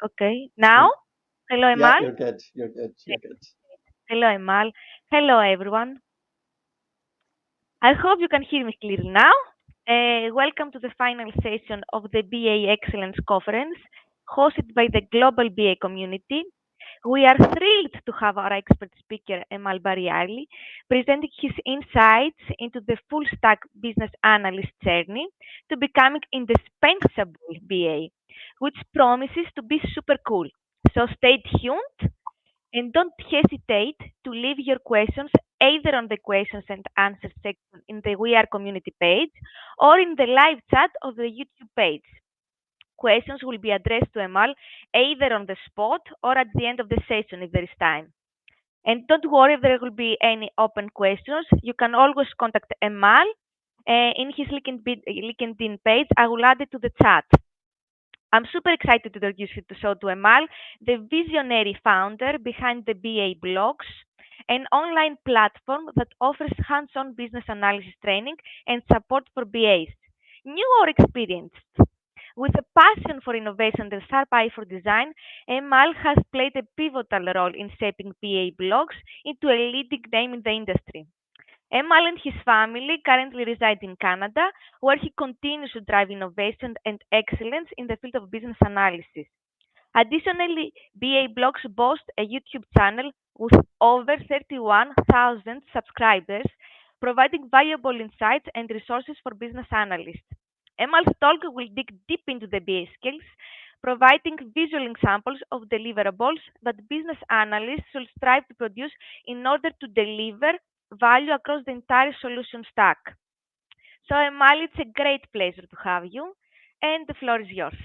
Okay. Now, You- hello, Yeah, Emal. you're good. You're good. You're good. Hello, Emal. Hello, everyone. I hope you can hear me clearly now. Welcome to the final session of the BA Excellence Conference hosted by the global BA community. We are thrilled to have our expert speaker, Emal Bariali, presenting his insights into the full stack business analyst journey to becoming indispensable BA, which promises to be super cool. So stay tuned and don't hesitate to leave your questions either on the questions and answers section in the We Are community page or in the live chat of the YouTube page. Questions will be addressed to Emal either on the spot or at the end of the session if there is time. And don't worry if there will be any open questions. You can always contact Emal in his LinkedIn page. I will add it to the chat. I'm super excited to introduce you to Emal, the visionary founder behind the BA Blogs, an online platform that offers hands-on business analysis training and support for BAs, new or experienced. With a passion for innovation and a sharp eye for design, Emal has played a pivotal role in shaping BA Blogs into a leading name in the industry. Emal and his family currently reside in Canada, where he continues to drive innovation and excellence in the field of business analysis. Additionally, BA Blogs boasts a YouTube channel with over 31,000 subscribers, providing valuable insights and resources for business analysts. Emal's talk will dig deep into the BA skills, providing visual examples of deliverables that business analysts should strive to produce in order to deliver value across the entire solution stack. So, Emal, it's a great pleasure to have you, and the floor is yours.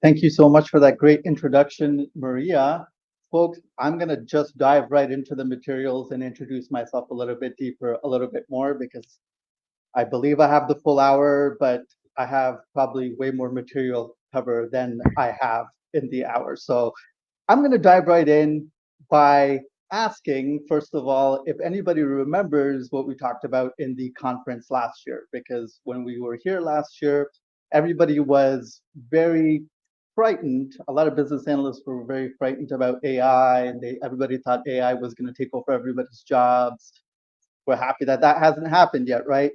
Thank you so much for that great introduction, Maria. Folks, I'm going to just dive right into the materials and introduce myself a little bit deeper, a little bit more, because I believe I have the full hour, but I have probably way more material to cover than I have in the hour. So I'm going to dive right in by asking, first of all, if anybody remembers what we talked about in the conference last year, because when we were here last year, everybody was very frightened. A lot of business analysts were very frightened about AI, and everybody thought AI was going to take over everybody's jobs. We're happy that that hasn't happened yet, right?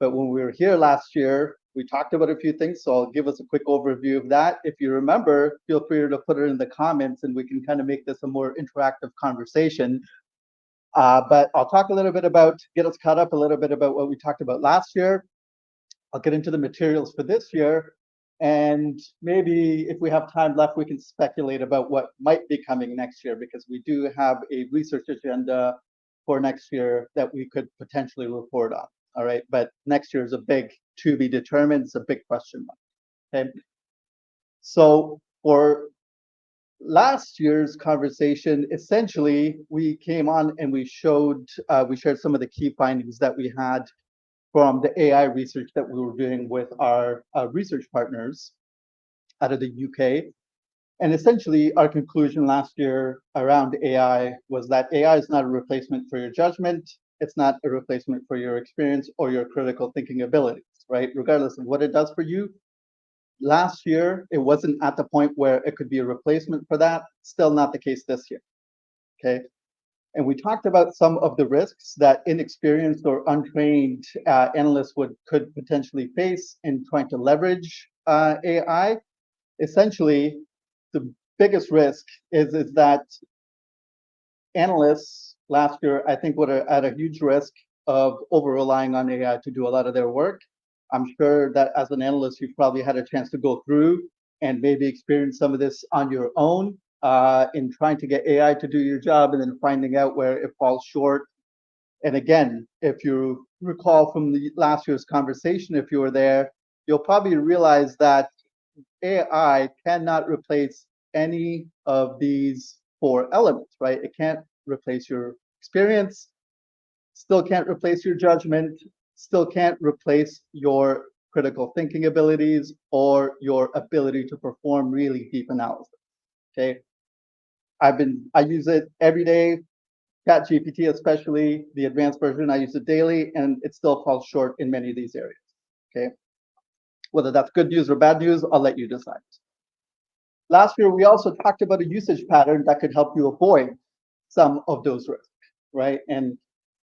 But when we were here last year, we talked about a few things. So I'll give us a quick overview of that. If you remember, feel free to put it in the comments and we can kind of make this a more interactive conversation. But I'll talk a little bit about, get us caught up a little bit about what we talked about last year. I'll get into the materials for this year. And maybe if we have time left, we can speculate about what might be coming next year, because we do have a research agenda for next year that we could potentially report on. All right. But next year is a big to be determined. It's a big question mark. Okay. So for last year's conversation, essentially, we came on and we shared some of the key findings that we had from the AI research that we were doing with our research partners out of the UK. And essentially, our conclusion last year around AI was that AI is not a replacement for your judgment. It's not a replacement for your experience or your critical thinking abilities, right? Regardless of what it does for you. Last year, it wasn't at the point where it could be a replacement for that. Still not the case this year. Okay. And we talked about some of the risks that inexperienced or untrained analysts could potentially face in trying to leverage AI. Essentially, the biggest risk is that analysts last year, I think, were at a huge risk of over relying on AI to do a lot of their work. I'm sure that as an analyst, you've probably had a chance to go through and maybe experience some of this on your own in trying to get AI to do your job and then finding out where it falls short. And again, if you recall from the last year's conversation, if you were there, you'll probably realize that AI cannot replace any of these four elements, right? It can't replace your experience, still can't replace your judgment, still can't replace your critical thinking abilities or your ability to perform really deep analysis. Okay. I use it every day, ChatGPT especially, the advanced version, I use it daily, and it still falls short in many of these areas. Okay. Whether that's good news or bad news, I'll let you decide. Last year, we also talked about a usage pattern that could help you avoid some of those risks, right? And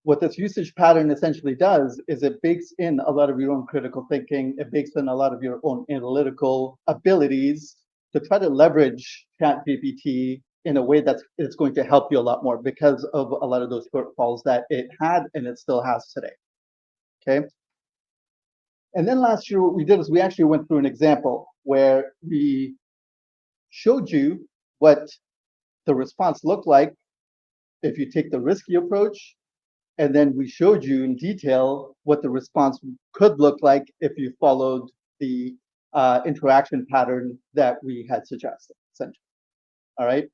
what this usage pattern essentially does is it bakes in a lot of your own critical thinking. It bakes in a lot of your own analytical abilities to try to leverage ChatGPT in a way that's it's going to help you a lot more because of a lot of those shortfalls that it had and it still has today. Okay. And then last year, what we did is we actually went through an example where we showed you what the response looked like if you take the risky approach. And then we showed you in detail what the response could look like if you followed the interaction pattern that we had suggested, essentially. All right.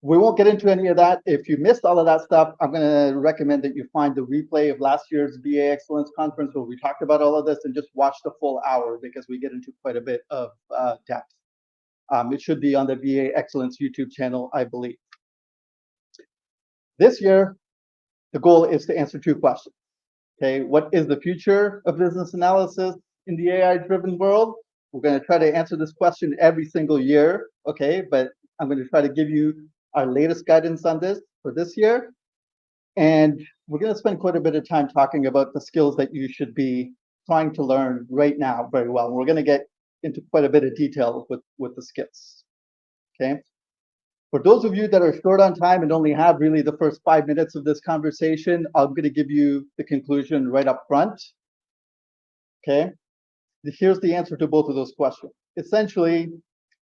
We won't get into any of that. If you missed all of that stuff, I'm going to recommend that you find the replay of last year's BA Excellence Conference where we talked about all of this and just watch the full hour because we get into quite a bit of depth. It should be on the BA Excellence YouTube channel, I believe. This year, the goal is to answer two questions. Okay, what is the future of business analysis in the AI-driven world? We're going to try to answer this question every single year, okay? But I'm going to try to give you our latest guidance on this for this year. And we're going to spend quite a bit of time talking about the skills that you should be trying to learn right now very well. And we're going to get into quite a bit of detail with the skills, okay? For those of you that are short on time and only have really the first 5 minutes of this conversation, I'm going to give you the conclusion right up front. Okay, here's the answer to both of those questions. Essentially,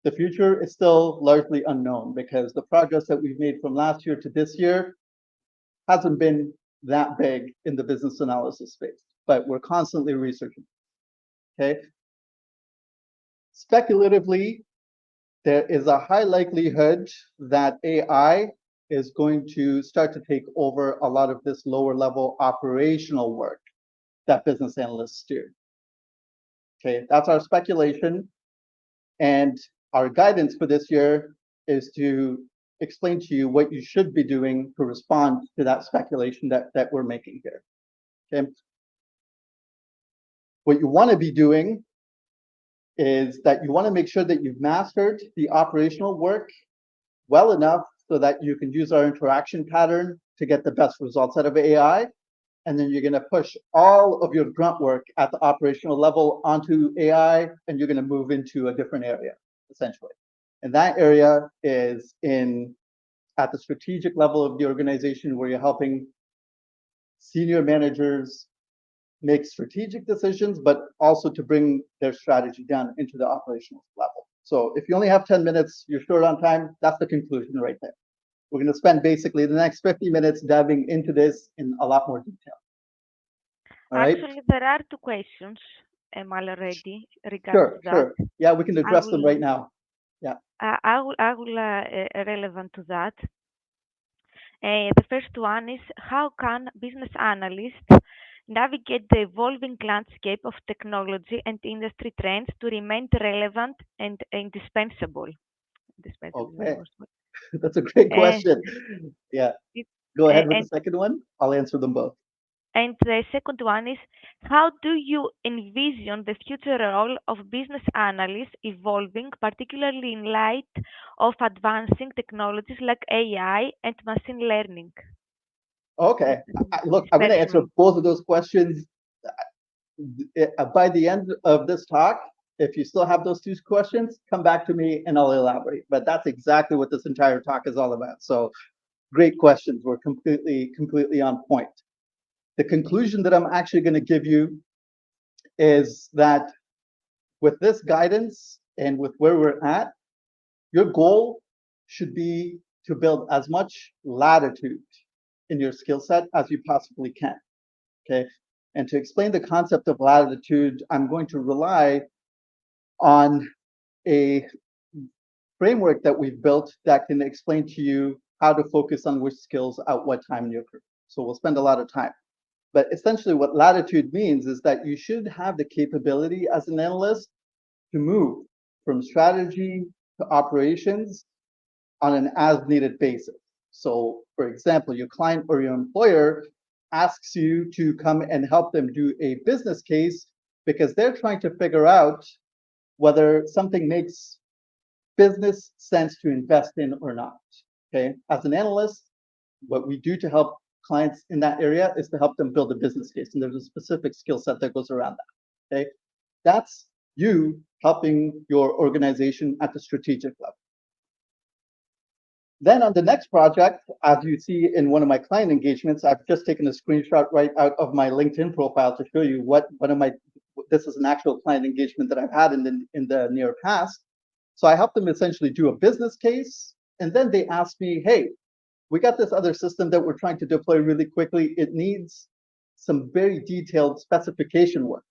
the future is still largely unknown because the progress that we've made from last year to this year hasn't been that big in the business analysis space, but we're constantly researching. Okay, speculatively, there is a high likelihood that AI is going to start to take over a lot of this lower level operational work that business analysts do. Okay, that's our speculation. And our guidance for this year is to explain to you what you should be doing to respond to that speculation that we're making here. Okay. What you want to be doing is that you want to make sure that you've mastered the operational work well enough so that you can use our interaction pattern to get the best results out of AI. And then you're going to push all of your grunt work at the operational level onto AI, and you're going to move into a different area, essentially. And that area is at the strategic level of the organization where you're helping senior managers make strategic decisions, but also to bring their strategy down into the operational level. So if you only have 10 minutes, you're short on time, that's the conclusion right there. We're going to spend basically the next 50 minutes diving into this in a lot more detail. All right? Actually, there are two questions, Emal, already regarding that. Sure. Yeah, we can address them right now. Yeah. I will relevant to that. The first one is how can business analysts navigate the evolving landscape of technology and industry trends to remain relevant and indispensable? Okay. That's a great question. Yeah. Go ahead with the second one. I'll answer them both. And the second one is how do you envision the future role of business analysts evolving, particularly in light of advancing technologies like AI and machine learning? Okay. Look, I'm going to answer both of those questions by the end of this talk. If you still have those two questions, come back to me and I'll elaborate. But that's exactly what this entire talk is all about. So great questions. We're completely on point. The conclusion that I'm actually going to give you is that with this guidance and with where we're at, your goal should be to build as much latitude in your skill set as you possibly can. Okay. And to explain the concept of latitude, I'm going to rely on a framework that we've built that can explain to you how to focus on which skills at what time in your career. So we'll spend a lot of time. But essentially what latitude means is that you should have the capability as an analyst to move from strategy to operations on an as-needed basis. So for example, your client or your employer asks you to come and help them do a business case because they're trying to figure out whether something makes business sense to invest in or not. Okay, as an analyst, what we do to help clients in that area is to help them build a business case, and there's a specific skill set that goes around that. Okay, that's you helping your organization at the strategic level. Then on the next project, as you see in one of my client engagements, I've just taken a screenshot right out of my LinkedIn profile to show you what one of my, this is an actual client engagement that I've had in the near past. So I help them essentially do a business case, and then they ask me, hey, we got this other system that we're trying to deploy really quickly. It needs some very detailed specification work.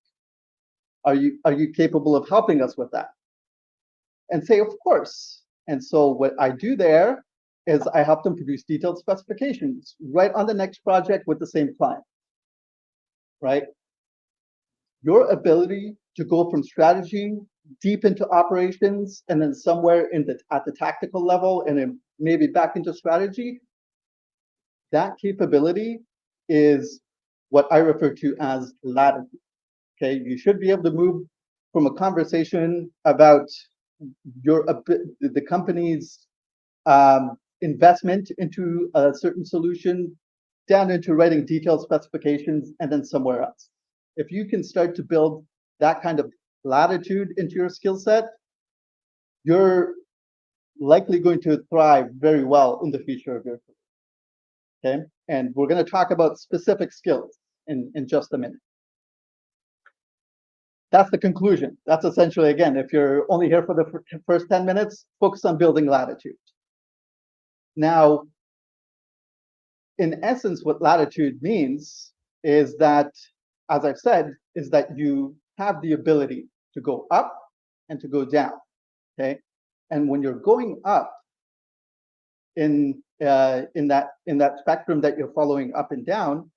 Are you capable of helping us with that? And say, of course. And so what I do there is I help them produce detailed specifications right on the next project with the same client, right? Your ability to go from strategy deep into operations and then somewhere at the tactical level and then maybe back into strategy, that capability is what I refer to as latitude. Okay, you should be able to move from a conversation about the company's investment into a certain solution down into writing detailed specifications and then somewhere else. If you can start to build that kind of latitude into your skill set, you're likely going to thrive very well in the future of your career. Okay, and we're going to talk about specific skills in just a minute. That's the conclusion. That's essentially, again, if you're only here for the first 10 minutes, focus on building latitude. Now, in essence, what latitude means is that, as I've said, is that you have the ability to go up and to go down, okay? And when you're going up in that spectrum that you're following up and down,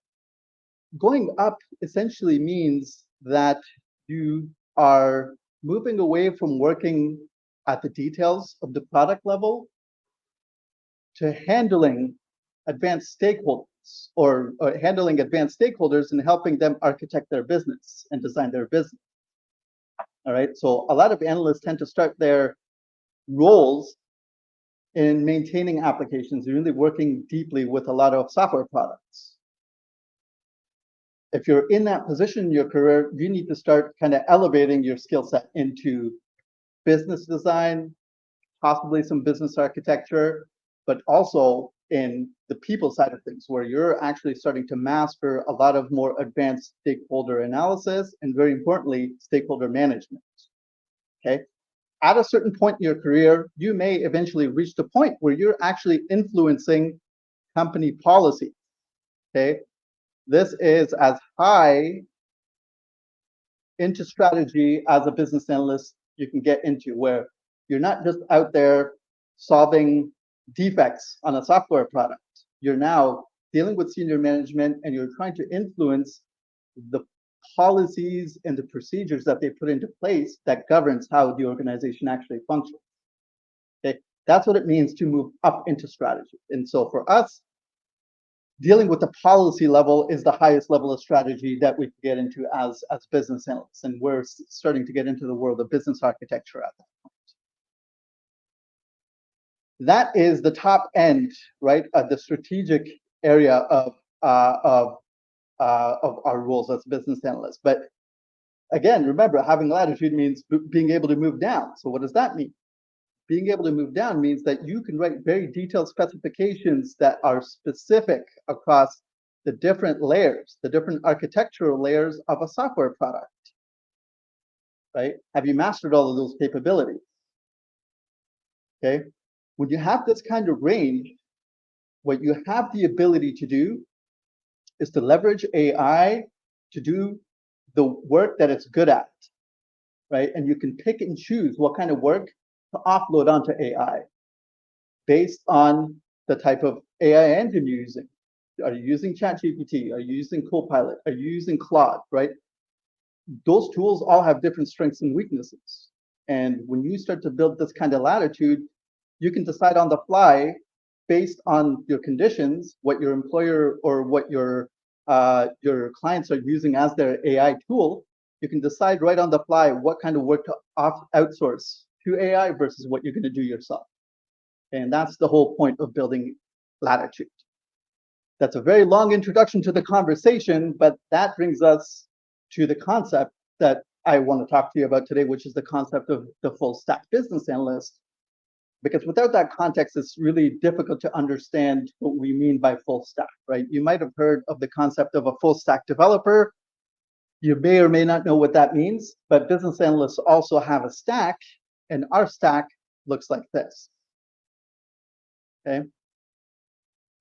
going up essentially means that you are moving away from working at the details of the product level to handling advanced stakeholders or handling advanced stakeholders and helping them architect their business and design their business. All right, so a lot of analysts tend to start their roles in maintaining applications, really working deeply with a lot of software products. If you're in that position in your career, you need to start kind of elevating your skill set into business design, possibly some business architecture, but also in the people side of things, where you're actually starting to master a lot of more advanced stakeholder analysis and, very importantly, stakeholder management. Okay. At a certain point in your career, you may eventually reach the point where you're actually influencing company policy. Okay. This is as high into strategy as a business analyst you can get into, where you're not just out there solving defects on a software product. You're now dealing with senior management and you're trying to influence the policies and the procedures that they put into place that governs how the organization actually functions. Okay, that's what it means to move up into strategy. And so for us, dealing with the policy level is the highest level of strategy that we can get into as business analysts. And we're starting to get into the world of business architecture at that point. That is the top end, right, the strategic area of our roles as business analysts. But again, remember, having latitude means being able to move down. So what does that mean? Being able to move down means that you can write very detailed specifications that are specific across the different layers, the different architectural layers of a software product, right? Have you mastered all of those capabilities? Okay. When you have this kind of range, what you have the ability to do is to leverage AI to do the work that it's good at, right? And you can pick and choose what kind of work to offload onto AI based on the type of AI engine you're using. Are you using ChatGPT? Are you using Copilot? Are you using Claude, right? Those tools all have different strengths and weaknesses. And when you start to build this kind of latitude, you can decide on the fly based on your conditions, what your employer or what your clients are using as their AI tool. You can decide right on the fly what kind of work to outsource to AI versus what you're going to do yourself. And that's the whole point of building Latitude. That's a very long introduction to the conversation, but that brings us to the concept that I want to talk to you about today, which is the concept of the full stack business analyst. Because without that context, it's really difficult to understand what we mean by full stack, right? You might have heard of the concept of a full stack developer. You may or may not know what that means, but business analysts also have a stack, and our stack looks like this. Okay.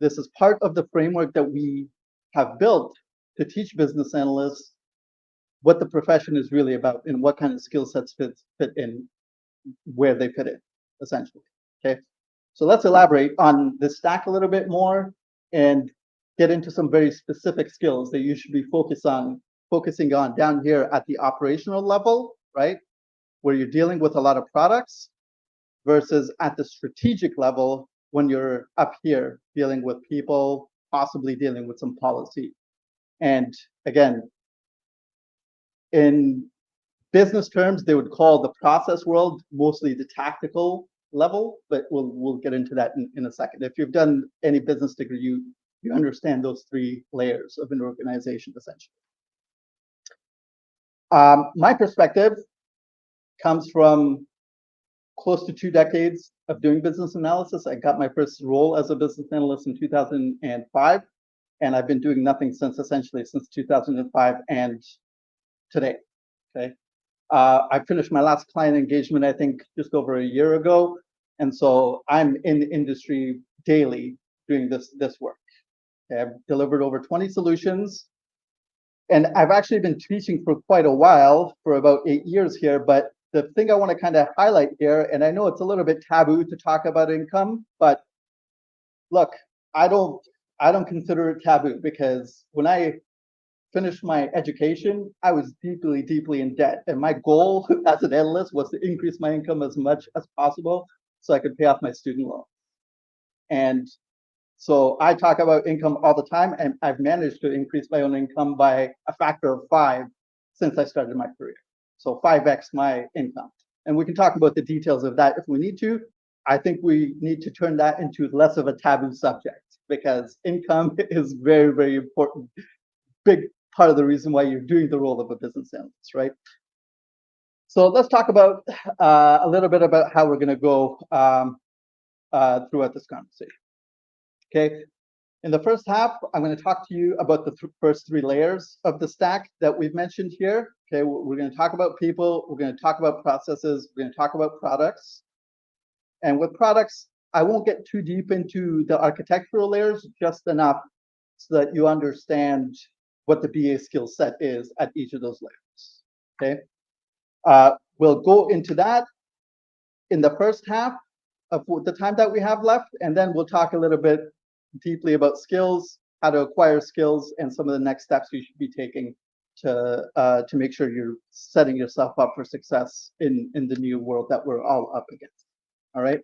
This is part of the framework that we have built to teach business analysts what the profession is really about and what kind of skill sets fit in where they fit in, essentially. Okay. So let's elaborate on the stack a little bit more and get into some very specific skills that you should be focusing on down here at the operational level, right? Where you're dealing with a lot of products versus at the strategic level when you're up here dealing with people, possibly dealing with some policy. And again, in business terms, they would call the process world mostly the tactical level, but we'll get into that in a second. If you've done any business degree, you understand those three layers of an organization, essentially. My perspective comes from close to 2 decades of doing business analysis. I got my first role as a business analyst in 2005, and I've been doing nothing since 2005 and today. Okay. I finished my last client engagement, I think, just over a year ago, and so I'm in the industry daily doing this work. Okay. I've delivered over 20 solutions, and I've actually been teaching for quite a while, for about 8 years here, but the thing I want to kind of highlight here, and I know it's a little bit taboo to talk about income, but look, I don't consider it taboo, because when I finished my education, I was deeply, deeply in debt. And my goal as an analyst was to increase my income as much as possible so I could pay off my student loan. And so I talk about income all the time, and I've managed to increase my own income by a factor of 5 since I started my career. So 5x my income. And we can talk about the details of that if we need to. I think we need to turn that into less of a taboo subject, because income is very, very important. Big part of the reason why you're doing the role of a business analyst, right? So let's talk about a little bit about how we're going to go throughout this conversation. Okay. In the first half, I'm going to talk to you about the first 3 layers of the stack that we've mentioned here. Okay, we're going to talk about people, we're going to talk about processes, we're going to talk about products. And with products, I won't get too deep into the architectural layers, just enough so that you understand what the BA skill set is at each of those layers. Okay, we'll go into that in the first half of the time that we have left, and then we'll talk a little bit deeply about skills, how to acquire skills, and some of the next steps you should be taking to make sure you're setting yourself up for success in the new world that we're all up against. All right.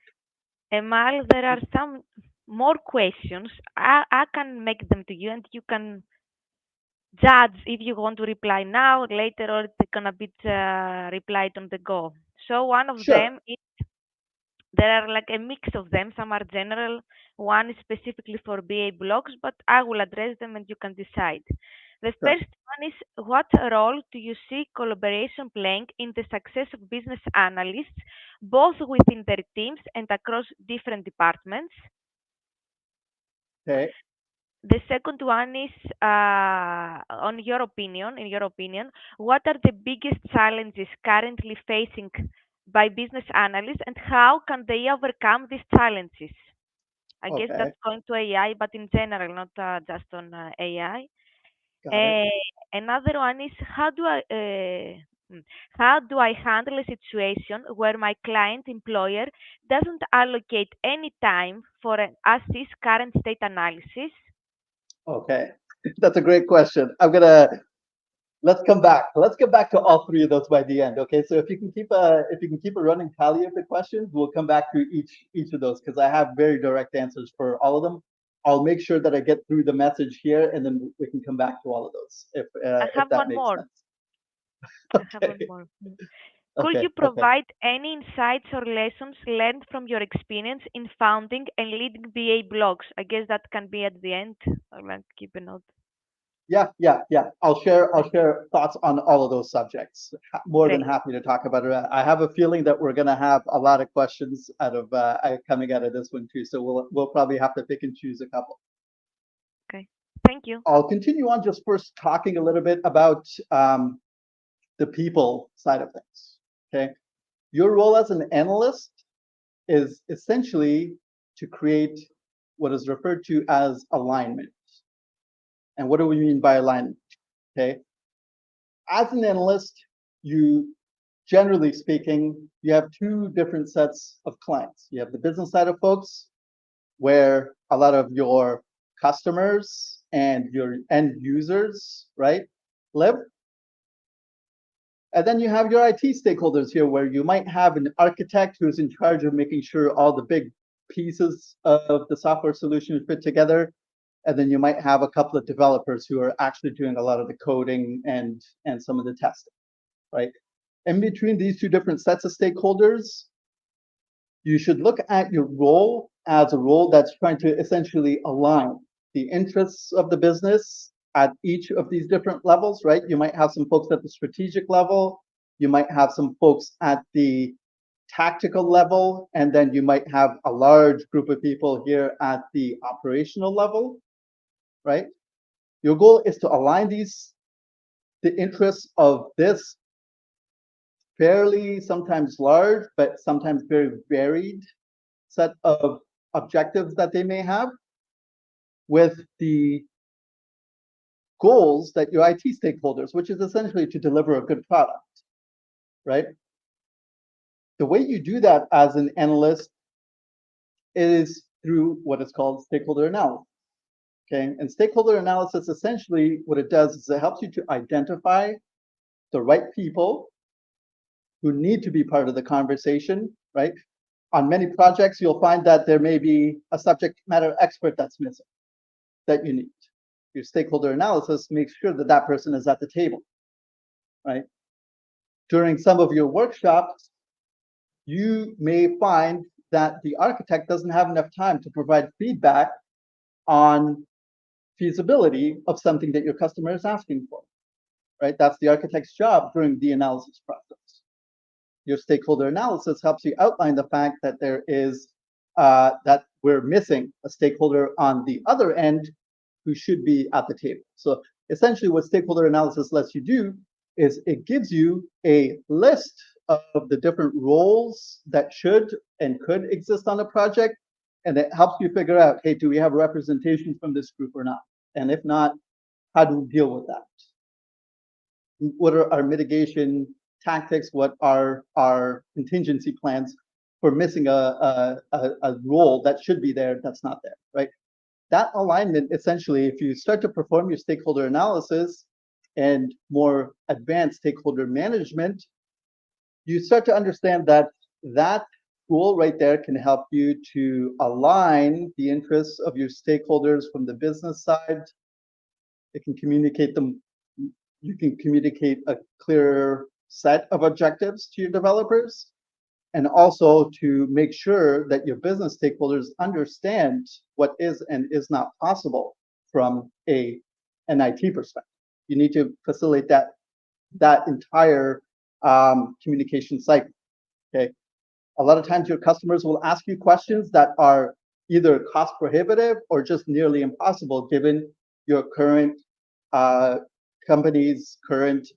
Emal, there are some more questions. I can make them to you, and you can judge if you want to reply now, later, or it's gonna be replied on the go. So one of Sure. them is, there are like a mix of them. Some are general, one is specifically for BA blocks, but I will address them and you can decide. The Sure. first one is, what role do you see collaboration playing in the success of business analysts, both within their teams and across different departments? Okay. The second one is, on your opinion, in your opinion, what are the biggest challenges currently facing by business analysts, and how can they overcome these challenges? I guess Okay. that's going to AI, but in general, not just on AI. Got it. Another one is, how do I handle a situation where my client employer doesn't allocate any time for an ASYS current state analysis? Okay. That's a great question. Let's come back. Let's get back to all 3 of those by the end. Okay. So if you can keep a running tally of the questions, we'll come back to each of those, because I have very direct answers for all of them. I'll make sure that I get through the message here, and then we can come back to all of those I if have that one makes more. sense. I have one Okay. more. Could Okay, you okay. provide any insights or lessons learned from your experience in founding and leading BA blogs? I guess that can be at the end. I'll like keep a note. Yeah. I'll share thoughts on all of those subjects. More than Great. happy to talk about it. I have a feeling that we're going to have a lot of questions coming out of this one too. So we'll probably have to pick and choose a couple. Okay. Thank you. I'll continue on just first talking a little bit about the people side of things. Okay, your role as an analyst is essentially to create what is referred to as alignment. And what do we mean by alignment? Okay, as an analyst, you generally speaking, you have two different sets of clients. You have the business side of folks, where a lot of your customers and your end users, right, live. And then you have your IT stakeholders here, where you might have an architect who's in charge of making sure all the big pieces of the software solution fit together. And then you might have a couple of developers who are actually doing a lot of the coding and some of the testing, right? In between these two different sets of stakeholders, you should look at your role as a role that's trying to essentially align the interests of the business at each of these different levels, right? You might have some folks at the strategic level, you might have some folks at the tactical level, and then you might have a large group of people here at the operational level, right? Your goal is to align the interests of this fairly sometimes large, but sometimes very varied set of objectives that they may have with the goals that your IT stakeholders, which is essentially to deliver a good product, right? The way you do that as an analyst is through what is called stakeholder analysis. Okay, and stakeholder analysis essentially what it does is it helps you to identify the right people who need to be part of the conversation, right? On many projects, you'll find that there may be a subject matter expert that's missing that you need. Your stakeholder analysis makes sure that that person is at the table, right? During some of your workshops, you may find that the architect doesn't have enough time to provide feedback on feasibility of something that your customer is asking for, right? That's the architect's job during the analysis process. Your stakeholder analysis helps you outline the fact that there is that we're missing a stakeholder on the other end who should be at the table. So essentially what stakeholder analysis lets you do is it gives you a list of the different roles that should and could exist on a project, and it helps you figure out, hey, do we have representation from this group or not? And if not, how do we deal with that? What are our mitigation tactics? What are our contingency plans for missing a role that should be there that's not there, right? That alignment, essentially, if you start to perform your stakeholder analysis and more advanced stakeholder management, you start to understand that that tool right there can help you to align the interests of your stakeholders from the business side. It can communicate them. You can communicate a clearer set of objectives to your developers, and also to make sure that your business stakeholders understand what is and is not possible from an IT perspective. You need to facilitate that entire communication cycle. Okay, a lot of times your customers will ask you questions that are either cost prohibitive or just nearly impossible given your current company's current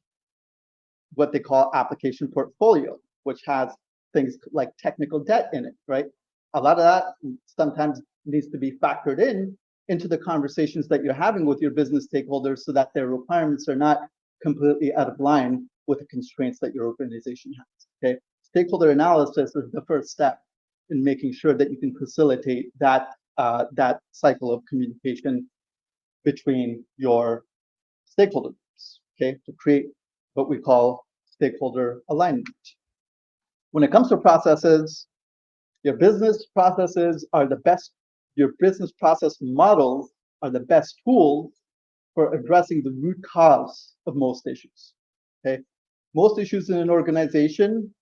what they call application portfolio, which has things like technical debt in it, right? A lot of that sometimes needs to be factored into the conversations that you're having with your business stakeholders so that their requirements are not completely out of line with the constraints that your organization has. Okay, stakeholder analysis is the first step in making sure that you can facilitate that cycle of communication between your stakeholders. Okay, to create what we call stakeholder alignment. When it comes to processes, your business processes are the best, your business process models are the best tools for addressing the root cause of most issues. Okay, most issues in an organization,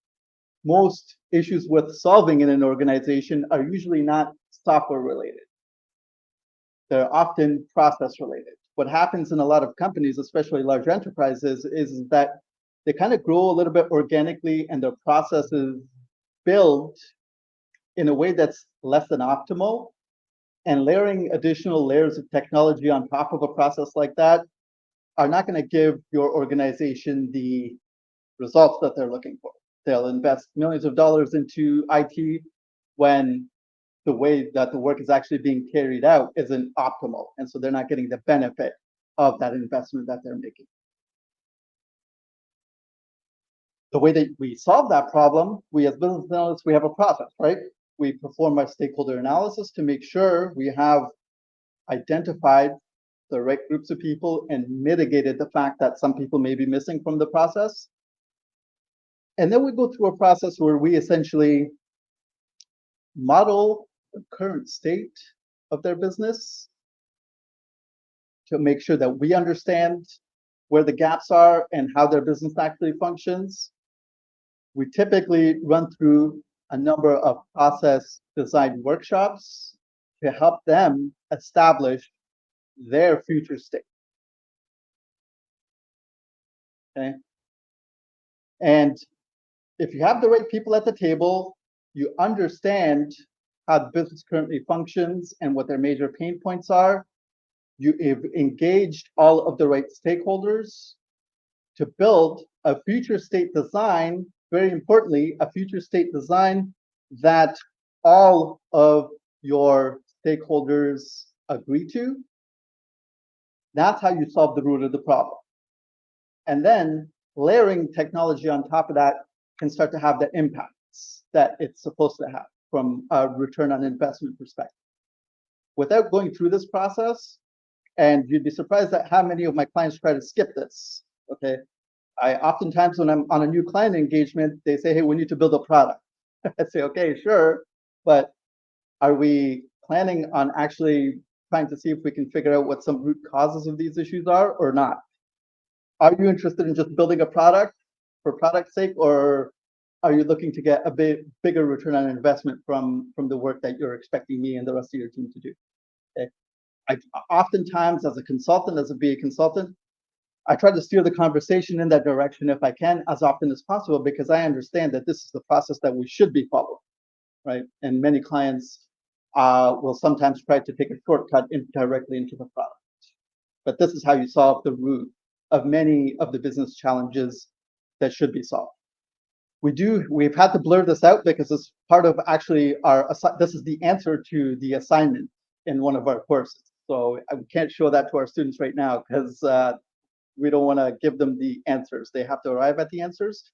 most issues with solving in an organization are usually not software related. They're often process related. What happens in a lot of companies, especially large enterprises, is that they kind of grow a little bit organically and their processes build in a way that's less than optimal. And layering additional layers of technology on top of a process like that are not going to give your organization the results that they're looking for. They'll invest millions of dollars into IT when the way that the work is actually being carried out isn't optimal. And so they're not getting the benefit of that investment that they're making. The way that we solve that problem, we as business analysts, we have a process, right? We perform our stakeholder analysis to make sure we have identified the right groups of people and mitigated the fact that some people may be missing from the process. And then we go through a process where we essentially model the current state of their business to make sure that we understand where the gaps are and how their business actually functions. We typically run through a number of process design workshops to help them establish their future state. Okay. And if you have the right people at the table, you understand how the business currently functions and what their major pain points are, you've engaged all of the right stakeholders to build a future state design, very importantly, a future state design that all of your stakeholders agree to. That's how you solve the root of the problem. And then layering technology on top of that can start to have the impacts that it's supposed to have from a return on investment perspective. Without going through this process, and you'd be surprised at how many of my clients try to skip this, okay? I oftentimes, when I'm on a new client engagement, they say, hey, we need to build a product. I say, okay, sure, but are we planning on actually trying to see if we can figure out what some root causes of these issues are or not? Are you interested in just building a product for product's sake, or are you looking to get a bigger return on investment from the work that you're expecting me and the rest of your team to do? Okay. I oftentimes, as a consultant, as a BA consultant, I try to steer the conversation in that direction if I can, as often as possible, because I understand that this is the process that we should be following, right? And many clients will sometimes try to take a shortcut directly into the product. But this is how you solve the root of many of the business challenges that should be solved. We've had to blur this out because it's part of actually this is the answer to the assignment in one of our courses. So we can't show that to our students right now because we don't want to give them the answers. They have to arrive at the answers.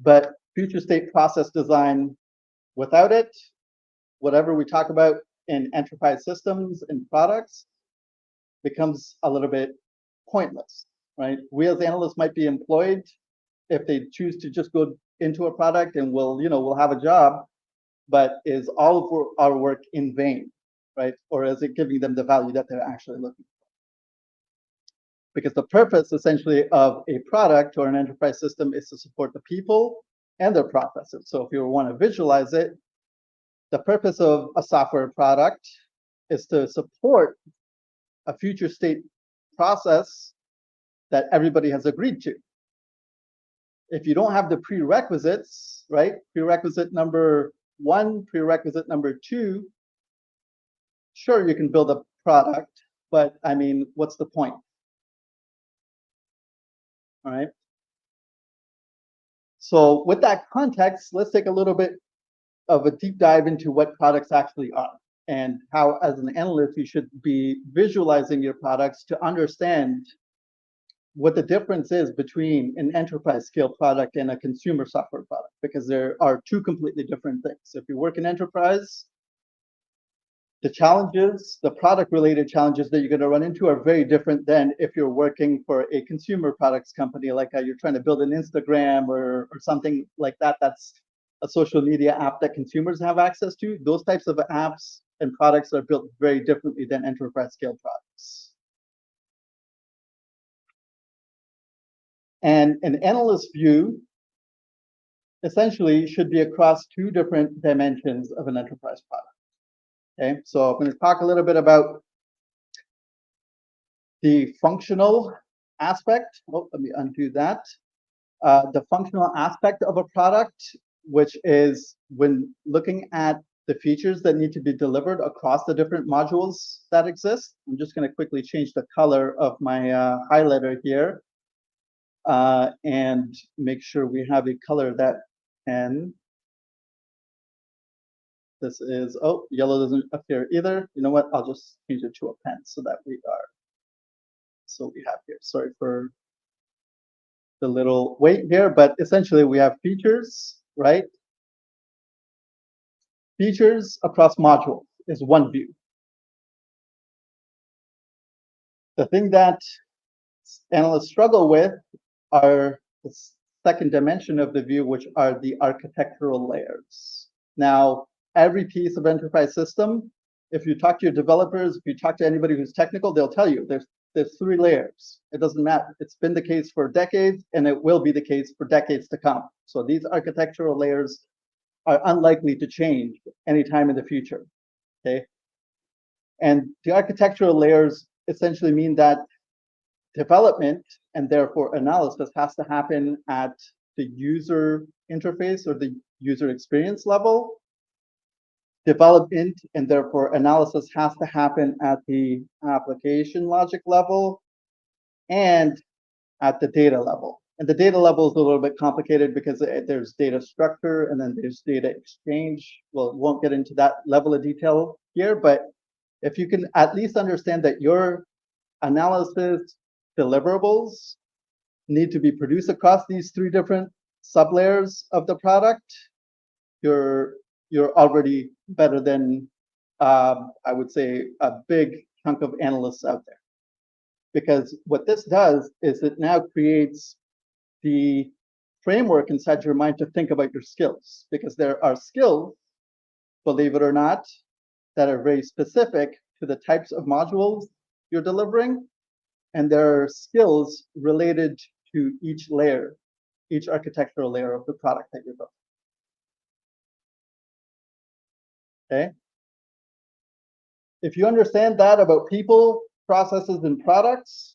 But future state process design, without it, whatever we talk about in enterprise systems and products becomes a little bit pointless, right? We as analysts might be employed if they choose to just go into a product and we'll have a job, but is all of our work in vain, right? Or is it giving them the value that they're actually looking for? Because the purpose essentially of a product or an enterprise system is to support the people and their processes. So if you want to visualize it, the purpose of a software product is to support a future state process that everybody has agreed to. If you don't have the prerequisites, right? Prerequisite number 1, prerequisite number 2, sure, you can build a product, but I mean, what's the point? All right. So with that context, let's take a little bit of a deep dive into what products actually are and how, as an analyst, you should be visualizing your products to understand what the difference is between an enterprise scale product and a consumer software product, because there are two completely different things. If you work in enterprise, the challenges, the product related challenges that you're going to run into are very different than if you're working for a consumer products company, like you're trying to build an Instagram or something like that. That's a social media app that consumers have access to. Those types of apps and products are built very differently than enterprise scale products. And an analyst view essentially should be across two different dimensions of an enterprise product. Okay, so I'm going to talk a little bit about the functional aspect. Oh, let me undo that. The functional aspect of a product, which is when looking at the features that need to be delivered across the different modules that exist. I'm just going to quickly change the color of my highlighter here and make sure we have a color that can. This is, oh, yellow doesn't appear either. You know what? I'll just change it to a pen so that we are, so we have here. Sorry for the little wait here, but essentially we have features, right? Features across modules is one view. The thing that analysts struggle with are the second dimension of the view, which are the architectural layers. Now, every piece of enterprise system, if you talk to your developers, if you talk to anybody who's technical, they'll tell you there's three layers. It doesn't matter. It's been the case for decades, and it will be the case for decades to come. So these architectural layers are unlikely to change anytime in the future. Okay. And the architectural layers essentially mean that development and therefore analysis has to happen at the user interface or the user experience level. Development and therefore analysis has to happen at the application logic level and at the data level. And the data level is a little bit complicated because there's data structure and then there's data exchange. Well, won't get into that level of detail here, but if you can at least understand that your analysis deliverables need to be produced across these three different sublayers of the product, you're already better than I would say a big chunk of analysts out there. Because what this does is it now creates the framework inside your mind to think about your skills, because there are skills, believe it or not, that are very specific to the types of modules you're delivering, and there are skills related to each layer, each architectural layer of the product that you're building. Okay? If you understand that about people, processes, and products,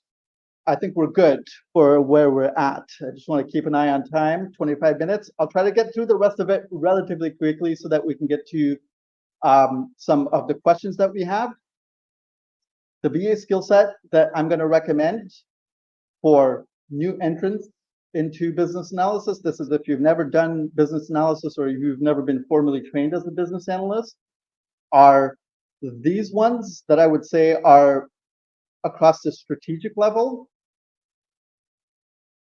I think we're good for where we're at. I just want to keep an eye on time, 25 minutes. I'll try to get through the rest of it relatively quickly so that we can get to some of the questions that we have. The BA skill set that I'm going to recommend for new entrants into business analysis, this is if you've never done business analysis or you've never been formally trained as a business analyst, are these ones that I would say are across the strategic level,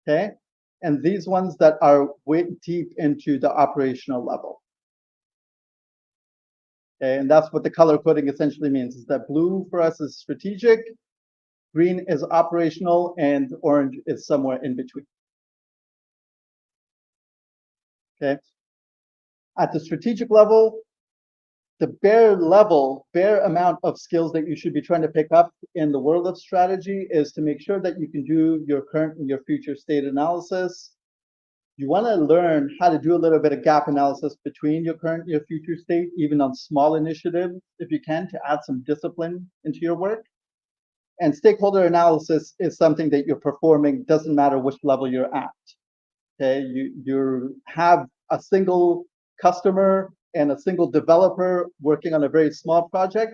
okay? And these ones that are way deep into the operational level. Okay, and that's what the color coding essentially means, is that blue for us is strategic, green is operational, and orange is somewhere in between. Okay. At the strategic level, the bare amount of skills that you should be trying to pick up in the world of strategy is to make sure that you can do your current and your future state analysis. You want to learn how to do a little bit of gap analysis between your current and your future state, even on small initiatives, if you can, to add some discipline into your work. And stakeholder analysis is something that you're performing, doesn't matter which level you're at. Okay, you have a single customer and a single developer working on a very small project.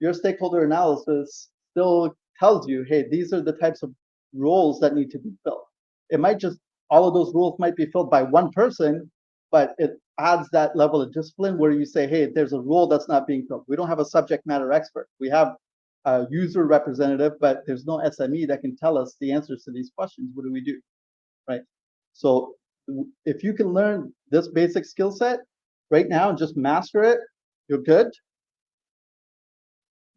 Your stakeholder analysis still tells you, hey, these are the types of roles that need to be filled. It might just, all of those roles might be filled by one person, but it adds that level of discipline where you say, hey, there's a role that's not being filled. We don't have a subject matter expert. We have a user representative, but there's no SME that can tell us the answers to these questions. What do we do, right? So if you can learn this basic skill set right now and just master it, you're good.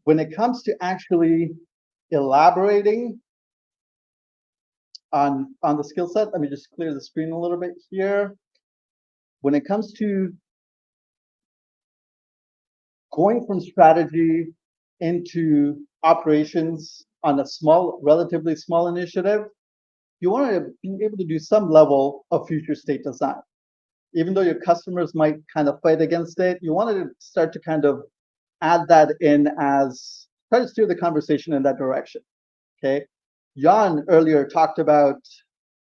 When it comes to actually elaborating on the skill set, let me just clear the screen a little bit here. When it comes to going from strategy into operations on a small, relatively small initiative, you want to be able to do some level of future state design. Even though your customers might kind of fight against it, you want to start to kind of add that in as try to steer the conversation in that direction. Okay. Jan earlier talked about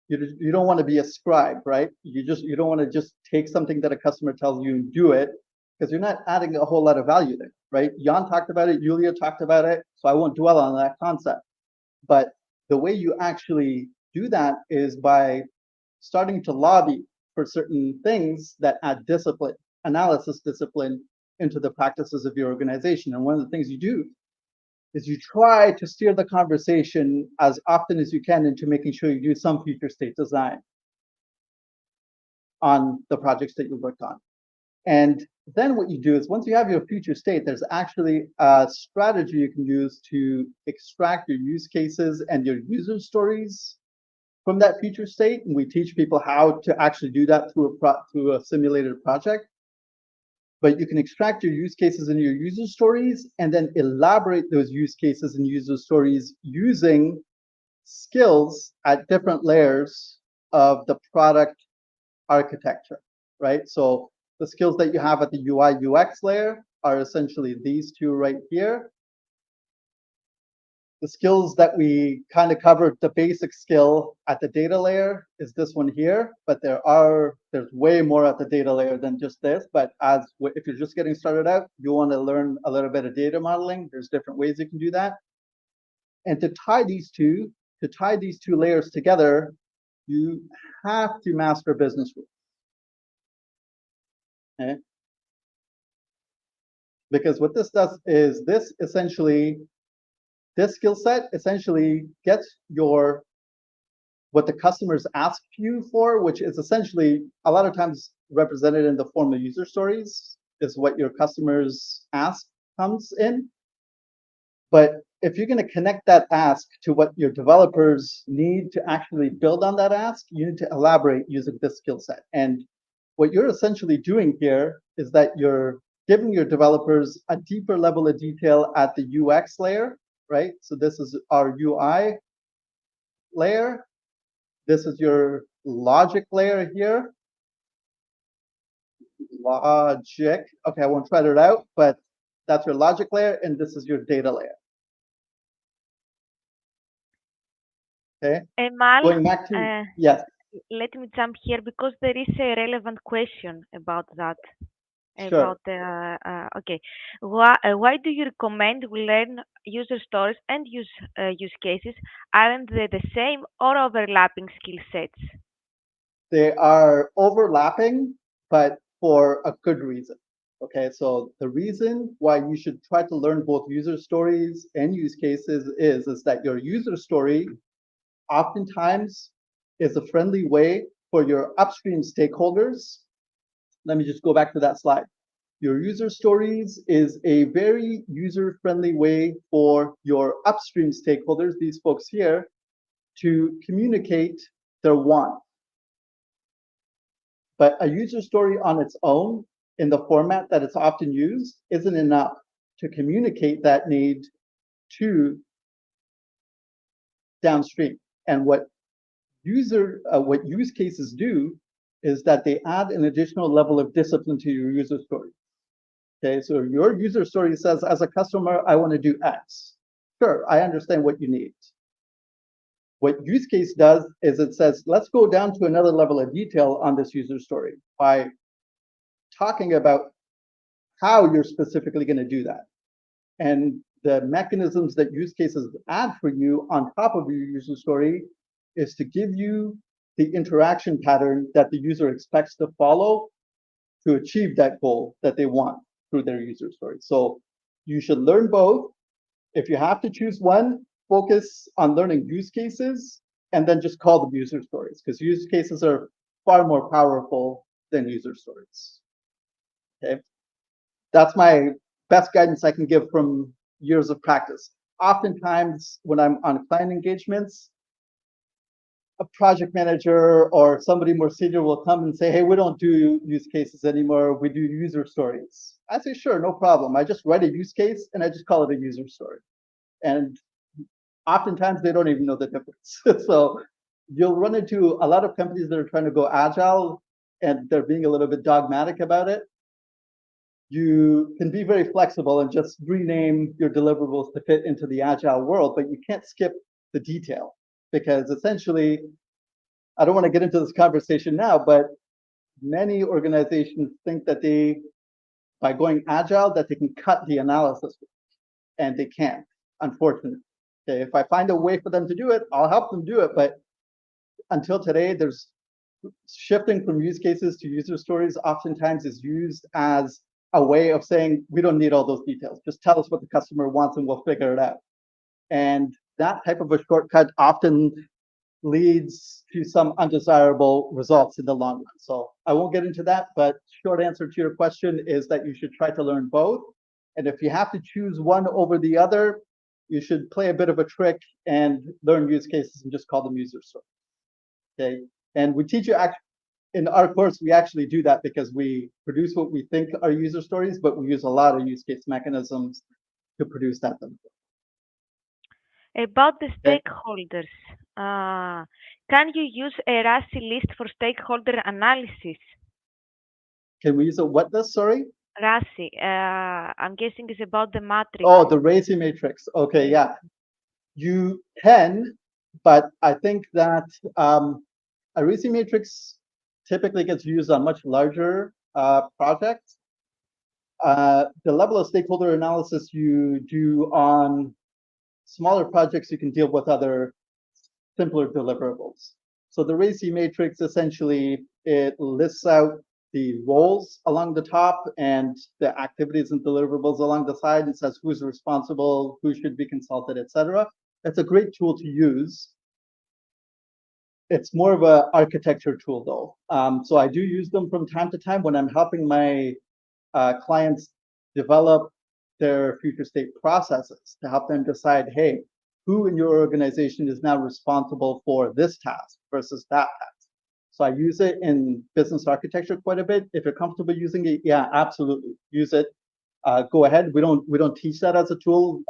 you don't want to be a scribe, right? You don't want to just take something that a customer tells you and do it because you're not adding a whole lot of value there, right? Jan talked about it, Yulia talked about it, so I won't dwell on that concept. But the way you actually do that is by starting to lobby for certain things that add discipline, analysis discipline into the practices of your organization. And one of the things you do is you try to steer the conversation as often as you can into making sure you do some future state design on the projects that you worked on. And then what you do is once you have your future state, there's actually a strategy you can use to extract your use cases and your user stories from that future state. And we teach people how to actually do that through a simulated project. But you can extract your use cases and your user stories and then elaborate those use cases and user stories using skills at different layers of the product architecture, right? So the skills that you have at the UI UX layer are essentially these two right here. The skills that we kind of covered, the basic skill at the data layer is this one here, but there's way more at the data layer than just this. But if you're just getting started out, you want to learn a little bit of data modeling. There's different ways you can do that. And to tie these two layers together, you have to master business rules. Okay? Because what this does is this skill set essentially gets what the customers ask you for, which is essentially a lot of times represented in the form of user stories, is what your customers ask comes in. But if you're going to connect that ask to what your developers need to actually build on that ask, you need to elaborate using this skill set. And what you're essentially doing here is that you're giving your developers a deeper level of detail at the UX layer, right? So this is our UI layer. This is your logic layer here. Logic. Okay, I won't try it out, but that's your logic layer, and this is your data layer. Okay. Emal, Going back to yes. let me jump here because there is a relevant question about that. Sure. About okay, why do you recommend we learn user stories and use cases? Aren't they the same or overlapping skill sets? They are overlapping, but for a good reason. Okay, so the reason why you should try to learn both user stories and use cases is that your user story oftentimes is a friendly way for your upstream stakeholders. Let me just go back to that slide. Your user stories is a very user-friendly way for your upstream stakeholders, these folks here, to communicate their want. But a user story on its own, in the format that it's often used, isn't enough to communicate that need to downstream. And what use cases do is that they add an additional level of discipline to your user story. Okay, so your user story says, as a customer, I want to do X. Sure, I understand what you need. What use case does is it says, let's go down to another level of detail on this user story by talking about how you're specifically going to do that. And the mechanisms that use cases add for you on top of your user story is to give you the interaction pattern that the user expects to follow to achieve that goal that they want through their user story. So you should learn both. If you have to choose one, focus on learning use cases and then just call them user stories, because use cases are far more powerful than user stories. Okay, that's my best guidance I can give from years of practice. Oftentimes when I'm on client engagements, a project manager or somebody more senior will come and say, hey, we don't do use cases anymore, we do user stories. I say, sure, no problem. I just write a use case and I just call it a user story. And oftentimes they don't even know the difference. So you'll run into a lot of companies that are trying to go agile and they're being a little bit dogmatic about it. You can be very flexible and just rename your deliverables to fit into the agile world, but you can't skip the detail because essentially, I don't want to get into this conversation now, but many organizations think that by going agile, that they can cut the analysis, and they can't, unfortunately. Okay, if I find a way for them to do it, I'll help them do it. But until today, there's shifting from use cases to user stories oftentimes is used as a way of saying, we don't need all those details. Just tell us what the customer wants and we'll figure it out. And that type of a shortcut often leads to some undesirable results in the long run. So I won't get into that, but short answer to your question is that you should try to learn both. And if you have to choose one over the other, you should play a bit of a trick and learn use cases and just call them user stories. Okay. And we teach you in our course, we actually do that because we produce what we think are user stories, but we use a lot of use case mechanisms to produce that. About the Okay. stakeholders, can you use a RASI list for stakeholder analysis? Can we use a what this? Sorry. RASI, I'm guessing it's about the matrix. Oh, the RACI matrix. Okay, yeah. You can, but I think that a RACI matrix typically gets used on much larger projects. The level of stakeholder analysis you do on smaller projects, you can deal with other simpler deliverables. So the RACI matrix, essentially, it lists out the roles along the top and the activities and deliverables along the side and says who's responsible, who should be consulted, etc. It's a great tool to use. It's more of an architecture tool, though. So I do use them from time to time when I'm helping my clients develop their future state processes to help them decide, hey, who in your organization is now responsible for this task versus that task. So I use it in business architecture quite a bit. If you're comfortable using it, yeah, absolutely, use it. Go ahead. We don't teach that as a tool.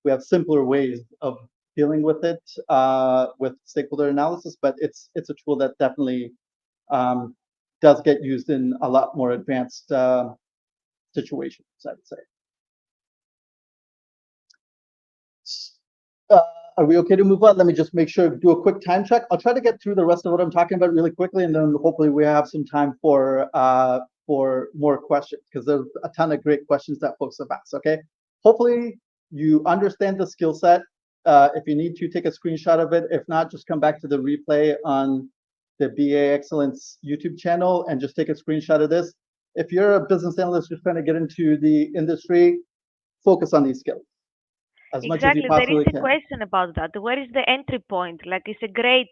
We have simpler ways of dealing with it with stakeholder analysis, but it's a tool that definitely does get used in a lot more advanced situations, I'd say. Are we okay to move on? Let me just make sure, do a quick time check. I'll try to get through the rest of what I'm talking about really quickly, and then hopefully we have some time for more questions, because there's a ton of great questions that folks have asked, okay? Hopefully you understand the skill set. If you need to, take a screenshot of it. If not, just come back to the replay on the BA Excellence YouTube channel and just take a screenshot of this. If you're a business analyst just trying to get into the industry, focus on these skills as much as you Exactly. There possibly is a can. question about that. Where is the entry point? Like, it's a great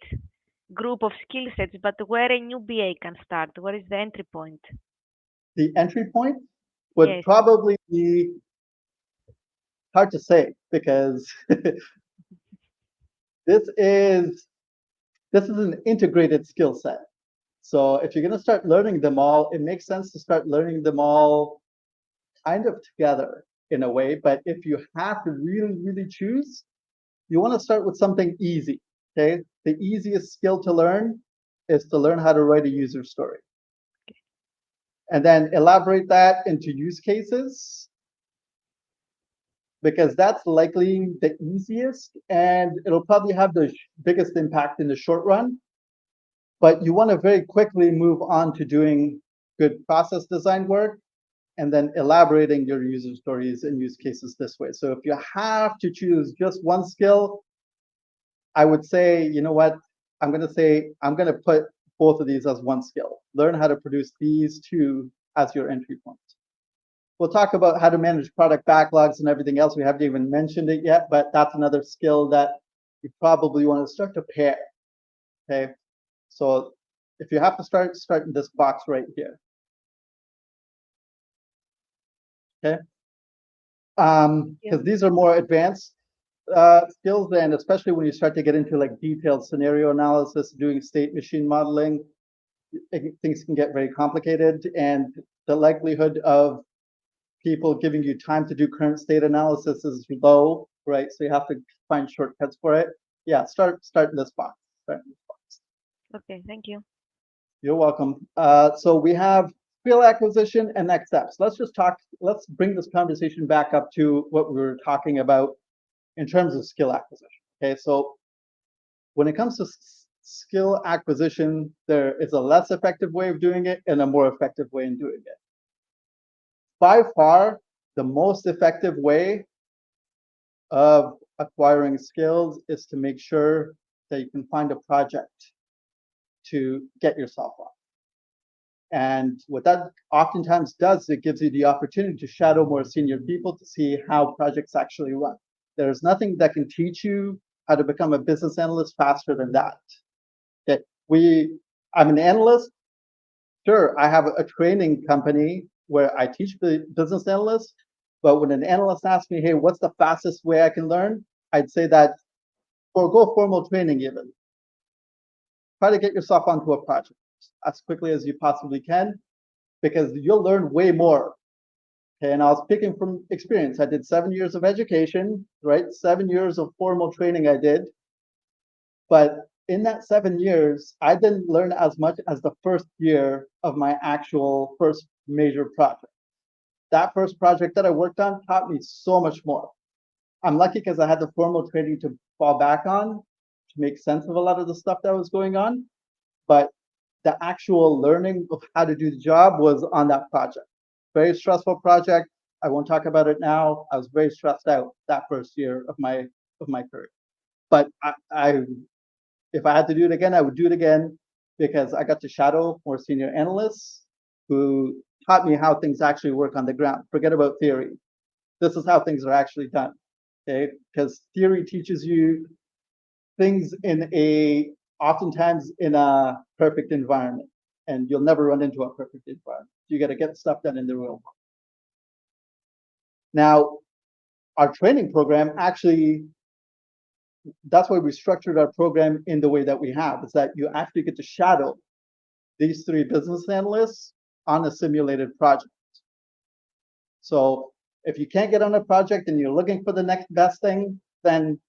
group of skill sets, but where a new BA can start? Where is the entry point? The entry point would Yes. probably be hard to say, because this is an integrated skill set. So if you're going to start learning them all, it makes sense to start learning them all kind of together in a way. But if you have to really, really choose, you want to start with something easy. Okay. The easiest skill to learn is to learn how to write a user story. And then elaborate that into use cases, because that's likely the easiest and it'll probably have the biggest impact in the short run. But you want to very quickly move on to doing good process design work and then elaborating your user stories and use cases this way. So if you have to choose just one skill, I would say, you know what, I'm going to put both of these as one skill. Learn how to produce these two as your entry point. We'll talk about how to manage product backlogs and everything else. We haven't even mentioned it yet, but that's another skill that you probably want to start to pair. Okay. So if you have to start in this box right here. Okay. Because these are more advanced skills, and especially when you start to get into like detailed scenario analysis, doing state machine modeling, things can get very complicated, and the likelihood of people giving you time to do current state analysis is low, right? So you have to find shortcuts for it. Yeah, start in this box. Okay, thank you. You're welcome. So we have skill acquisition and next steps. Let's bring this conversation back up to what we were talking about in terms of skill acquisition. Okay, so when it comes to skill acquisition, there is a less effective way of doing it and a more effective way in doing it. By far, the most effective way of acquiring skills is to make sure that you can find a project to get yourself on. And what that oftentimes does, it gives you the opportunity to shadow more senior people to see how projects actually run. There's nothing that can teach you how to become a business analyst faster than that. Okay, I'm an analyst. Sure, I have a training company where I teach the business analysts, but when an analyst asks me, hey, what's the fastest way I can learn? I'd say that forego formal training even. Try to get yourself onto a project as quickly as you possibly can, because you'll learn way more. Okay, and I was speaking from experience. I did 7 years of education, right? 7 years of formal training I did. But in that 7 years, I didn't learn as much as the first year of my actual first major project. That first project that I worked on taught me so much more. I'm lucky because I had the formal training to fall back on to make sense of a lot of the stuff that was going on. But the actual learning of how to do the job was on that project. Very stressful project. I won't talk about it now. I was very stressed out that first year of my career. But if I had to do it again, I would do it again because I got to shadow more senior analysts who taught me how things actually work on the ground. Forget about theory. This is how things are actually done. Okay, because theory teaches you things oftentimes in a perfect environment, and you'll never run into a perfect environment. You got to get stuff done in the real world. Now, our training program actually, that's why we structured our program in the way that we have, is that you actually get to shadow these 3 business analysts on a simulated project. So if you can't get on a project and you're looking for the next best thing, then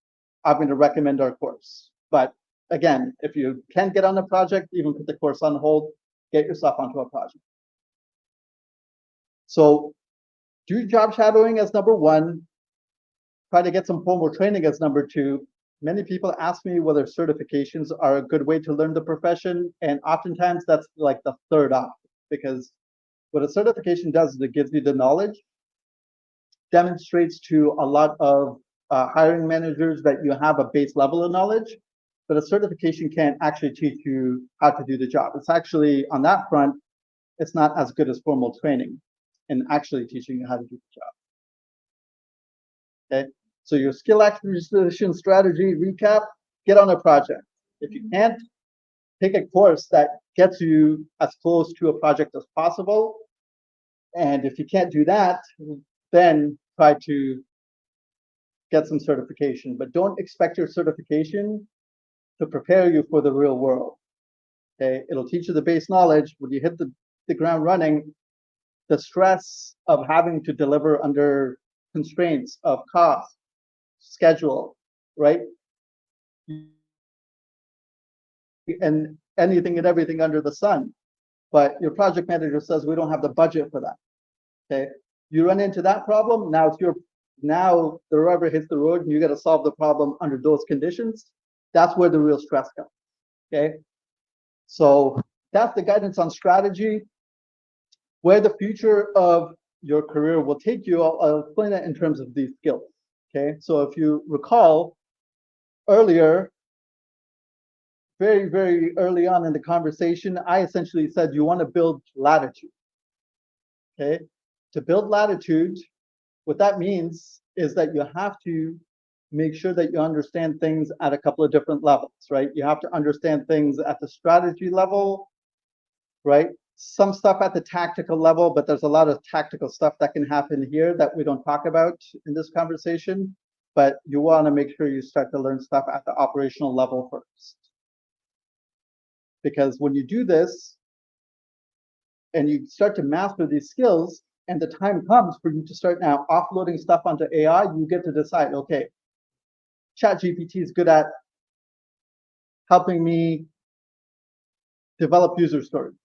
I'm going to recommend our course. But again, if you can't get on a project, even put the course on hold, get yourself onto a project. So do job shadowing as number 1. Try to get some formal training as number 2. Many people ask me whether certifications are a good way to learn the profession, and oftentimes that's like the third option, because what a certification does is it gives you the knowledge, demonstrates to a lot of hiring managers that you have a base level of knowledge, but a certification can't actually teach you how to do the job. It's actually, on that front, it's not as good as formal training in actually teaching you how to do the job. Okay, so your skill acquisition strategy recap: get on a project. If you can't, take a course that gets you as close to a project as possible. And if you can't do that, then try to get some certification. But don't expect your certification to prepare you for the real world. Okay, it'll teach you the base knowledge. When you hit the ground running, the stress of having to deliver under constraints of cost, schedule, right? And anything and everything under the sun. But your project manager says, we don't have the budget for that. Okay, you run into that problem. Now the rubber hits the road and you got to solve the problem under those conditions. That's where the real stress comes. Okay, so that's the guidance on strategy. Where the future of your career will take you, I'll explain that in terms of these skills. Okay, so if you recall earlier, very, very early on in the conversation, I essentially said you want to build latitude. Okay, to build latitude, what that means is that you have to make sure that you understand things at a couple of different levels, right? You have to understand things at the strategy level, right? Some stuff at the tactical level, but there's a lot of tactical stuff that can happen here that we don't talk about in this conversation. But you want to make sure you start to learn stuff at the operational level first. Because when you do this and you start to master these skills, and the time comes for you to start now offloading stuff onto AI, you get to decide, okay, ChatGPT is good at helping me develop user stories,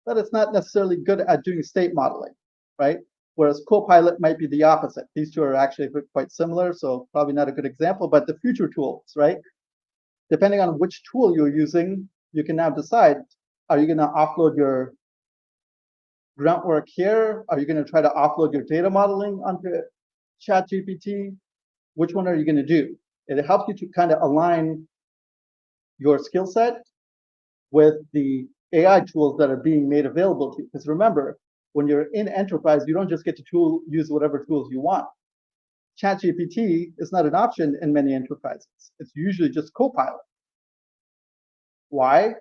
but it's not necessarily good at doing state modeling, right? Whereas Copilot might be the opposite. These two are actually quite similar, so probably not a good example, but the future tools, right? Depending on which tool you're using, you can now decide, are you going to offload your grunt work here? Are you going to try to offload your data modeling onto ChatGPT? Which one are you going to do? It helps you to kind of align your skill set with the AI tools that are being made available to you. Because remember, when you're in enterprise, you don't just get to use whatever tools you want. ChatGPT is not an option in many enterprises. It's usually just Copilot. Why?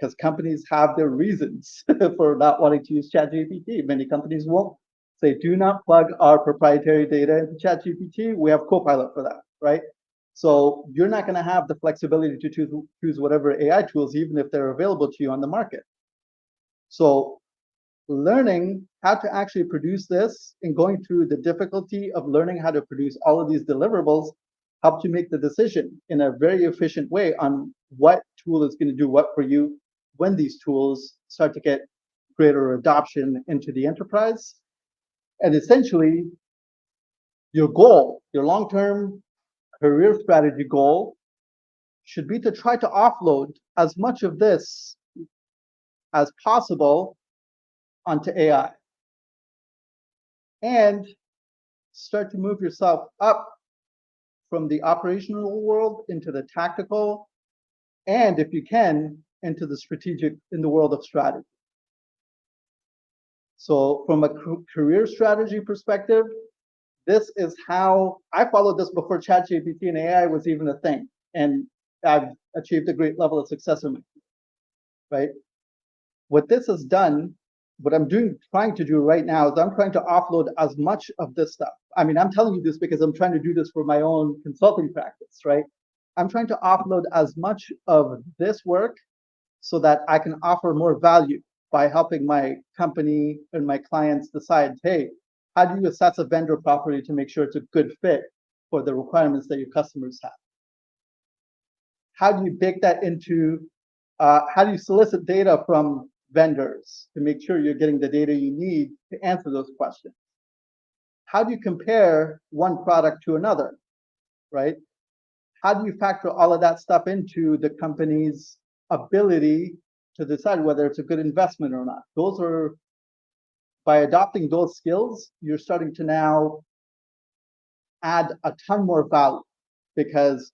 Because companies have their reasons for not wanting to use ChatGPT. Many companies won't say, do not plug our proprietary data into ChatGPT. We have Copilot for that, right? So you're not going to have the flexibility to choose whatever AI tools, even if they're available to you on the market. So learning how to actually produce this and going through the difficulty of learning how to produce all of these deliverables helps you make the decision in a very efficient way on what tool is going to do what for you when these tools start to get greater adoption into the enterprise. And essentially, your goal, your long-term career strategy goal should be to try to offload as much of this as possible onto AI and start to move yourself up from the operational world into the tactical, and if you can, into the strategic in the world of strategy. So from a career strategy perspective, this is how I followed this before ChatGPT and AI was even a thing. And I've achieved a great level of success in my career, right? What this has done, what I'm trying to do right now is I'm trying to offload as much of this stuff. I mean, I'm telling you this because I'm trying to do this for my own consulting practice, right? I'm trying to offload as much of this work so that I can offer more value by helping my company and my clients decide, hey, how do you assess a vendor properly to make sure it's a good fit for the requirements that your customers have? How do you bake that into, how do you solicit data from vendors to make sure you're getting the data you need to answer those questions? How do you compare one product to another, right? How do you factor all of that stuff into the company's ability to decide whether it's a good investment or not? Those are, by adopting those skills, you're starting to now add a ton more value, because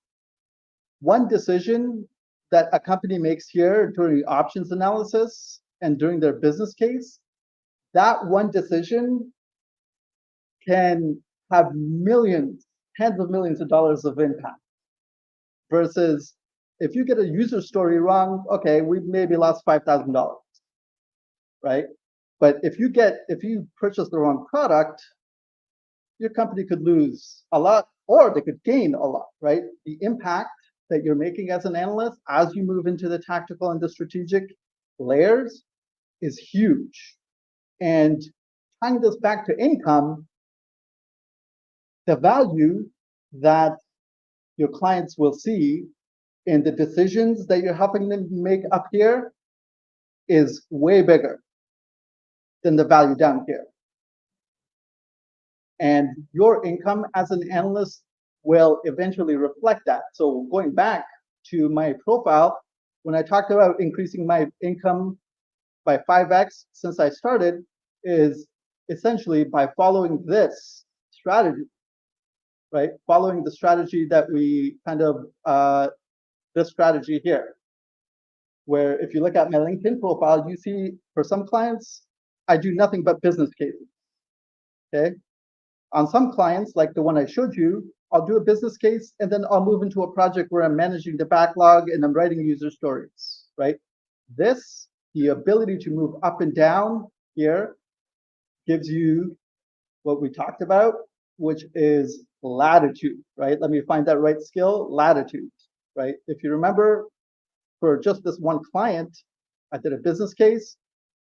one decision that a company makes here during options analysis and during their business case, that one decision can have millions, tens of millions of dollars of impact. Versus if you get a user story wrong, okay, we've maybe lost $5,000, right? But if you purchase the wrong product, your company could lose a lot, or they could gain a lot, right? The impact that you're making as an analyst as you move into the tactical and the strategic layers is huge. And tying this back to income, the value that your clients will see in the decisions that you're helping them make up here is way bigger than the value down here. And your income as an analyst will eventually reflect that. So going back to my profile, when I talked about increasing my income by 5x since I started, is essentially by following this strategy, right? Following the strategy that we kind of, this strategy here, where if you look at my LinkedIn profile, you see for some clients, I do nothing but business cases, okay? On some clients, like the one I showed you, I'll do a business case and then I'll move into a project where I'm managing the backlog and I'm writing user stories, right? This, the ability to move up and down here, gives you what we talked about, which is latitude, right? Let me find that right skill, latitude, right? If you remember, for just this one client, I did a business case,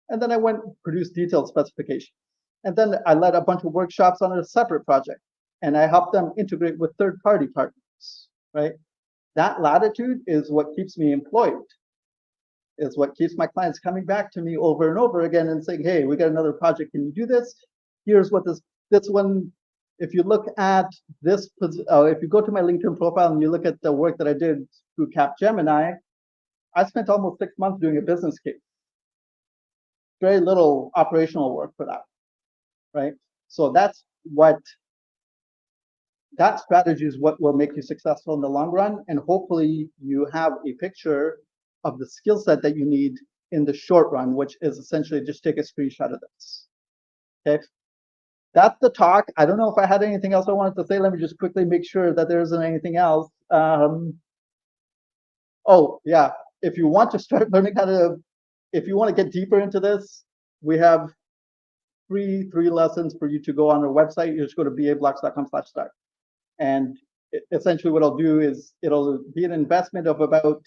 and then I went and produced detailed specifications. And then I led a bunch of workshops on a separate project, and I helped them integrate with third-party partners, right? That latitude is what keeps me employed, is what keeps my clients coming back to me over and over again and saying, hey, we got another project. Can you do this? Here's what this one, if you look at this, if you go to my LinkedIn profile and you look at the work that I did through Capgemini, I spent almost 6 months doing a business case. Very little operational work for that, right? So that's what, that strategy is what will make you successful in the long run. And hopefully you have a picture of the skill set that you need in the short run, which is essentially just take a screenshot of this. Okay. That's the talk. I don't know if I had anything else I wanted to say. Let me just quickly make sure that there isn't anything else. Oh, yeah. If you want to start learning how to, if you want to get deeper into this, we have three lessons for you to go on our website. You just go to bablocks.com/start. And essentially what I'll do is it'll be an investment of about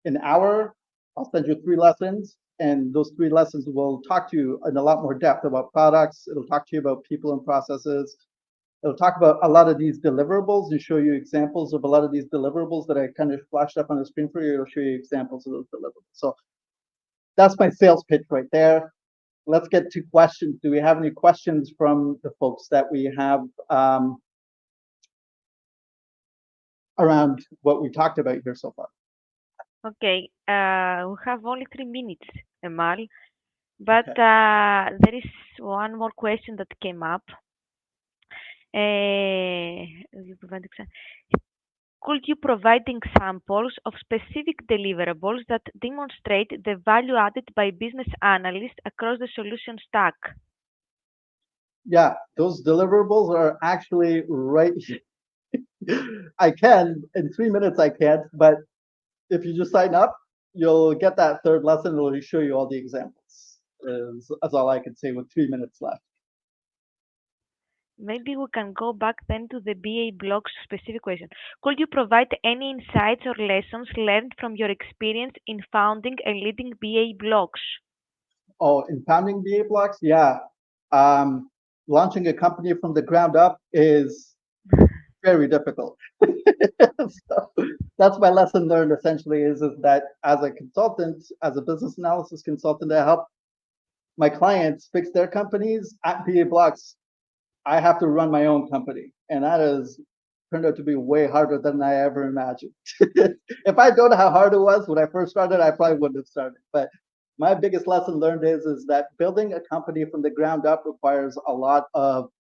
an hour. I'll send you 3 lessons, and those 3 lessons will talk to you in a lot more depth about products. It'll talk to you about people and processes. It'll talk about a lot of these deliverables and show you examples of a lot of these deliverables that I kind of flashed up on the screen for you. It'll show you examples of those deliverables. So that's my sales pitch right there. Let's get to questions. Do we have any questions from the folks that we have around what we talked about here so far? Okay, we have only 3 minutes, Emal, but Okay. there is one more question that came up. You provide Could you provide examples of specific deliverables that demonstrate the value added by business analysts across the solution stack? Yeah, those deliverables are actually right. I can, in 3 minutes I can't, but if you just sign up, you'll get that 3rd lesson. It'll show you all the examples. That's all I can say with 3 minutes left. Maybe we can go back then to the BA blocks specific question. Could you provide any insights or lessons learned from your experience in founding and leading BA blocks? Oh, in founding BA blocks, yeah. Launching a company from the ground up is very difficult. So that's my lesson learned essentially is that as a consultant, as a business analysis consultant, I help my clients fix their companies at BA blocks. I have to run my own company, and that has turned out to be way harder than I ever imagined. If I don't know how hard it was when I first started, I probably wouldn't have started. But my biggest lesson learned is that building a company from the ground up requires a lot of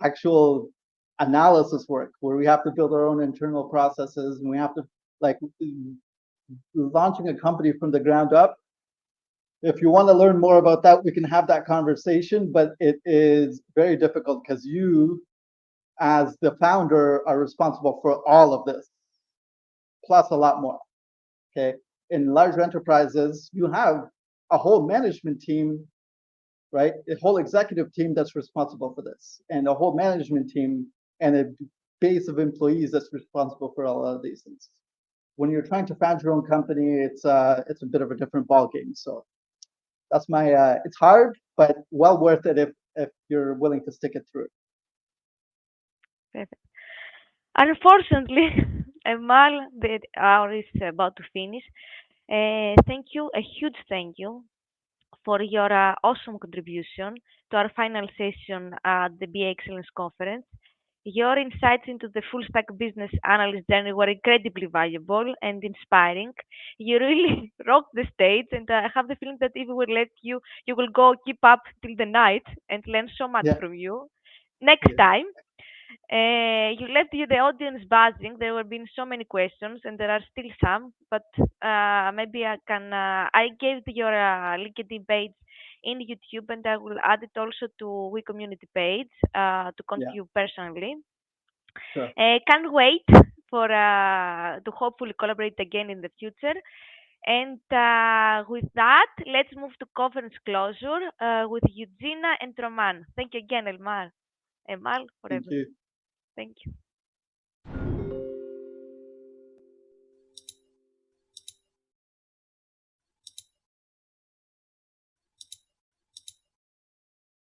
actual analysis work, where we have to build our own internal processes, and we have to, like, launching a company from the ground up. If you want to learn more about that, we can have that conversation, but it is very difficult because you, as the founder, are responsible for all of this, plus a lot more. Okay. In large enterprises, you have a whole management team, right? A whole executive team that's responsible for this, and a whole management team and a base of employees that's responsible for all of these things. When you're trying to found your own company, it's a bit of a different ballgame. So that's my it's hard, but well worth it if you're willing to stick it through. Perfect. Unfortunately, Emal, the hour is about to finish. Thank you, a huge thank you for your awesome contribution to our final session at the BA Excellence Conference. Your insights into the full stack business analyst journey were incredibly valuable and inspiring. You really rocked the stage, and I have the feeling that if we will let you, you will go keep up till the night and learn so much Yeah. from you. Next Yeah. time, you left the audience buzzing. There have been so many questions, and there are still some. But maybe I can. I gave your LinkedIn page in YouTube, and I will add it also to we community page to contact Yeah. you personally. Sure. Can't wait for to hopefully collaborate again in the future. And with that, let's move to conference closure with Eugenia and Roman. Thank you again, Elmar. Elmar, Thank forever. you. Thank you.